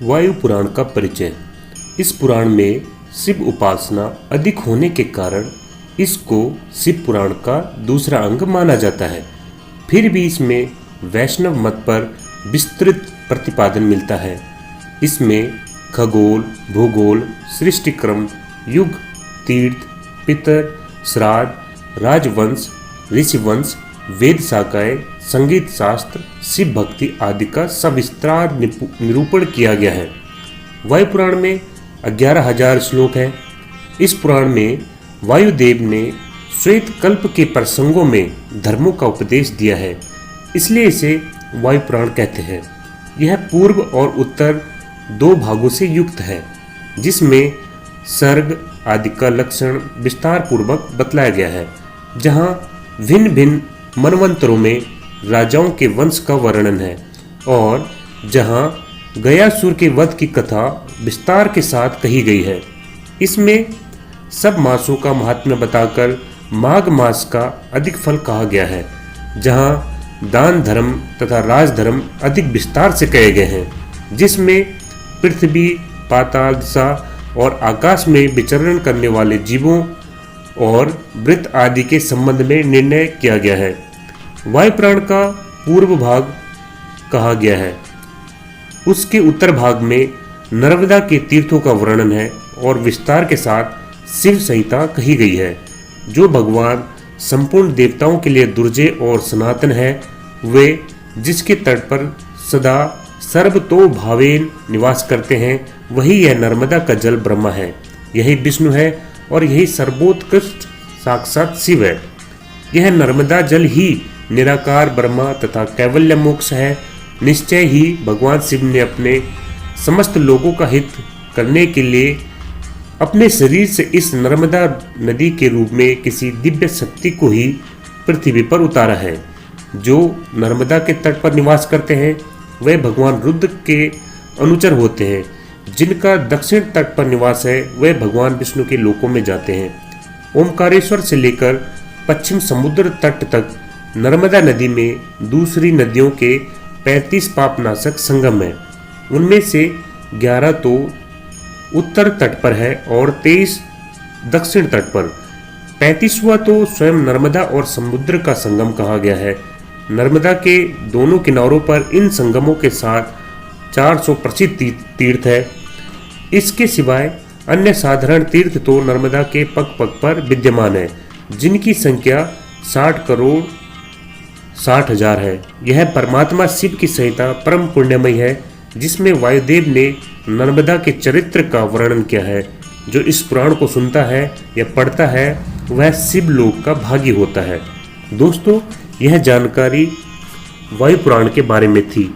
वायु पुराण का परिचय। इस पुराण में शिव उपासना अधिक होने के कारण इसको शिव पुराण का दूसरा अंग माना जाता है। फिर भी इसमें वैष्णव मत पर विस्तृत प्रतिपादन मिलता है। इसमें खगोल, भूगोल, सृष्टि क्रम, युग, तीर्थ, पितर, श्राद्ध, राजवंश, ऋषिवंश, वेद शाखाएं, संगीत शास्त्र, शिव भक्ति आदि का सविस्तार निरूपण किया गया है। वायु पुराण में 11,000 श्लोक हैं। इस पुराण में वायुदेव ने श्वेत कल्प के प्रसंगों में धर्मों का उपदेश दिया है, इसलिए इसे वायु पुराण कहते हैं। यह पूर्व और उत्तर दो भागों से युक्त है, जिसमें सर्ग आदि का लक्षण विस्तार पूर्वक बतलाया गया है, जहाँ भिन्न भिन्न मनवंतरों में राजाओं के वंश का वर्णन है और जहाँ गयासुर के वध की कथा विस्तार के साथ कही गई है। इसमें सब मासों का महात्म्य बताकर माघ मास का अधिक फल कहा गया है, जहाँ दान धर्म तथा राजधर्म अधिक विस्तार से कहे गए हैं, जिसमें पृथ्वी, पाताल दिशा और आकाश में विचरण करने वाले जीवों और वृत्त आदि के संबंध में निर्णय किया गया है। वायु पुराण का पूर्व भाग कहा गया है। उसके उत्तर भाग में नर्मदा के तीर्थों का वर्णन है और विस्तार के साथ शिव संहिता कही गई है, जो भगवान संपूर्ण देवताओं के लिए दुर्जय और सनातन है। वे जिसके तट पर सदा सर्वतो भावेन निवास करते हैं, वही यह नर्मदा का जल ब्रह्मा है, यही विष्णु है और यही सर्वोत्कृष्ट साक्षात शिव है। यह नर्मदा जल ही निराकार ब्रह्मा तथा कैवल्य मोक्ष है। निश्चय ही भगवान शिव ने अपने समस्त लोगों का हित करने के लिए अपने शरीर से इस नर्मदा नदी के रूप में किसी दिव्य शक्ति को ही पृथ्वी पर उतारा है। जो नर्मदा के तट पर निवास करते हैं वे भगवान रुद्र के अनुचर होते हैं। जिनका दक्षिण तट पर निवास है वे भगवान विष्णु के लोकों में जाते हैं। ओमकारेश्वर से लेकर पश्चिम समुद्र तट तक नर्मदा नदी में दूसरी नदियों के 35 पापनाशक संगम है। उनमें से 11 तो उत्तर तट पर है और 23 दक्षिण तट पर। 35वां तो स्वयं नर्मदा और समुद्र का संगम कहा गया है। नर्मदा के दोनों किनारों पर इन संगमों के साथ 400 प्रसिद्ध तीर्थ है। इसके सिवाय अन्य साधारण तीर्थ तो नर्मदा के पग पग पर विद्यमान है, जिनकी संख्या 60,60,000 है। यह परमात्मा शिव की संहिता परम पुण्यमयी है, जिसमें वायुदेव ने नर्मदा के चरित्र का वर्णन किया है। जो इस पुराण को सुनता है या पढ़ता है वह शिव लोक का भागी होता है। दोस्तों, यह जानकारी वायु पुराण के बारे में थी।